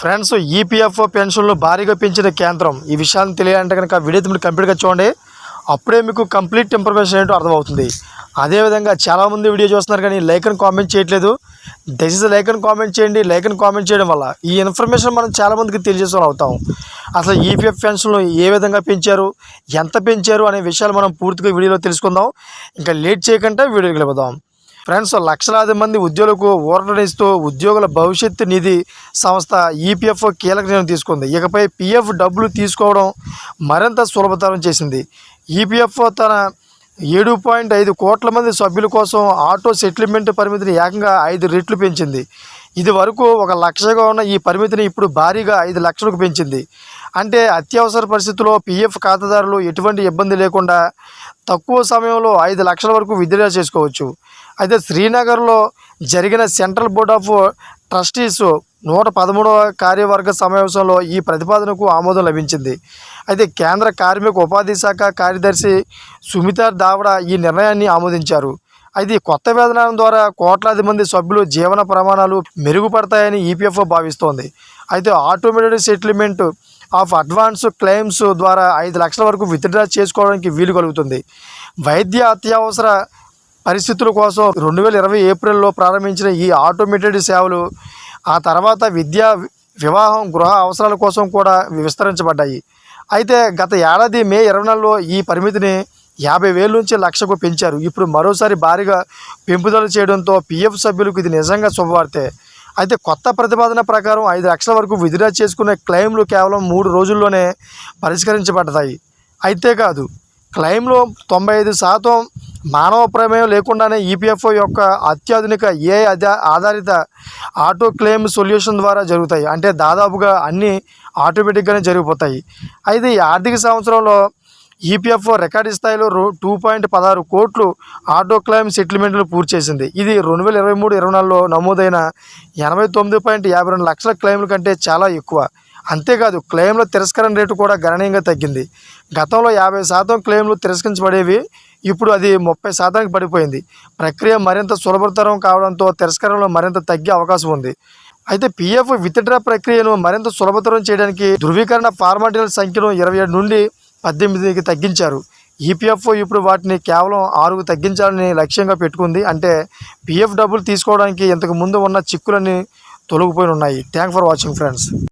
Friends, EPFO పెన్షన్లు భారీగా పెంచిన కేంద్రం. ఈ విషయాన్ని తెలియాలంటే కనుక వీడియో మీరు కంప్లీట్గా చూడండి. అప్పుడే మీకు కంప్లీట్ ఇన్ఫర్మేషన్ ఏంటో అర్థమవుతుంది. అదేవిధంగా చాలామంది వీడియో చూస్తున్నారు కానీ లైక్ అని కామెంట్ చేయట్లేదు. దయచేసి లైక్ అని కామెంట్ చేయండి. లైక్ అని కామెంట్ చేయడం వల్ల ఈ ఇన్ఫర్మేషన్ మనం చాలామందికి తెలియజేసే అవుతాం. అసలు ఈపీఎఫ్ పెన్షన్లు ఏ విధంగా పెంచారు, ఎంత పెంచారు అనే విషయాలు మనం పూర్తిగా వీడియోలో తెలుసుకుందాం. ఇంకా లేట్ చేయకుండా వీడియోకి వెళ్ళిపోదాం. ఫ్రెండ్స్, లక్షలాది మంది ఉద్యోగులకు ఊరటనిస్తూ ఉద్యోగుల భవిష్యత్తు నిధి సంస్థ ఈపీఎఫ్ఓ కీలక నిర్ణయం తీసుకుంది. ఇకపై పీఎఫ్ డబ్బులు తీసుకోవడం మరింత సులభతరం చేసింది. ఈపీఎఫ్ఓ తన 7.5 కోట్ల మంది సభ్యుల కోసం ఆటో సెటిల్మెంట్ పరిమితిని ఏకంగా 5 రెట్లు పెంచింది. ఇది వరకు 1 లక్షగా ఉన్న ఈ పరిమితిని ఇప్పుడు భారీగా 5 లక్షలకు పెంచింది. అంటే అత్యవసర పరిస్థితుల్లో పీఎఫ్ ఖాతాదారులు ఎటువంటి ఇబ్బంది లేకుండా తక్కువ సమయంలో 5 లక్షల వరకు విత్డ్రా చేసుకోవచ్చు. అయితే శ్రీనగర్లో జరిగిన సెంట్రల్ బోర్డ్ ఆఫ్ ట్రస్టీస్ 113వ కార్యవర్గ సమావేశంలో ఈ ప్రతిపాదనకు ఆమోదం లభించింది. అయితే కేంద్ర కార్మిక ఉపాధి శాఖ కార్యదర్శి సుమితా దావడా ఈ నిర్ణయాన్ని ఆమోదించారు. అయితే కొత్త విధానం ద్వారా కోట్లాది మంది సభ్యులు జీవన ప్రమాణాలు మెరుగుపడతాయని ఈపీఎఫ్ఓ భావిస్తోంది. అయితే automated settlement of advance claims ద్వారా 5 లక్షల వరకు విత్డ్రా చేసుకోవడానికి వీలు కలుగుతుంది. వైద్య అత్యవసర పరిస్థితుల కోసం 2020 ఏప్రిల్లో ప్రారంభించిన ఈ ఆటోమేటెడ్ సేవలు ఆ తర్వాత విద్య, వివాహం, గృహ అవసరాల కోసం కూడా విస్తరించబడ్డాయి. అయితే గత ఏడాది మే 24లో ఈ పరిమితిని 50,000 నుంచి 1,00,000కు పెంచారు. ఇప్పుడు మరోసారి భారీగా పెంపుదల చేయడంతో పీఎఫ్ సభ్యులకు ఇది నిజంగా శుభవార్తే. అయితే కొత్త ప్రతిపాదన ప్రకారం 5 లక్షల వరకు విత్డ్రా చేసుకునే క్లెయిమ్లు కేవలం 3 రోజుల్లోనే పరిష్కరించబడతాయి. అయితే కాదు, క్లెయిమ్లో 95% మానవ ప్రమేయం లేకుండానే ఈపీఎఫ్ఓ యొక్క అత్యాధునిక ఏఐ ఆధారిత ఆటో క్లెయిమ్ సొల్యూషన్ ద్వారా జరుగుతాయి. అంటే దాదాపుగా అన్నీ ఆటోమేటిక్గానే జరిగిపోతాయి. అయితే ఈ ఆర్థిక సంవత్సరంలో ఈపీఎఫ్ఓ రికార్డు స్థాయిలో 2.16 కోట్లు ఆటో క్లెయిమ్ సెటిల్మెంట్లు పూర్తి చేసింది. ఇది 2023-24లో నమోదైన 89.52 లక్షల క్లెయిమ్ల కంటే చాలా ఎక్కువ. అంతేకాదు, క్లెయిమ్ల తిరస్కరణ రేటు కూడా గణనీయంగా తగ్గింది. గతంలో 50% క్లెయిమ్లు తిరస్కరించబడేవి, ఇప్పుడు అది 30%కి పడిపోయింది. ప్రక్రియ మరింత సులభతరం కావడంతో తిరస్కరణలో మరింత తగ్గే అవకాశం ఉంది. అయితే పీఎఫ్ విత్డ్రా ప్రక్రియను మరింత సులభతరం చేయడానికి ధృవీకరణ ఫార్మాలిటీల సంఖ్యను 27 నుండి 18కి తగ్గించారు. ఈపీఎఫ్ఓ ఇప్పుడు వాటిని కేవలం 6కు తగ్గించాలని లక్ష్యంగా పెట్టుకుంది. అంటే పీఎఫ్ డబ్బులు తీసుకోవడానికి ఇంతకు ముందు ఉన్న చిక్కులన్నీ తొలగిపోయి ఉన్నాయి. Thank for watching friends.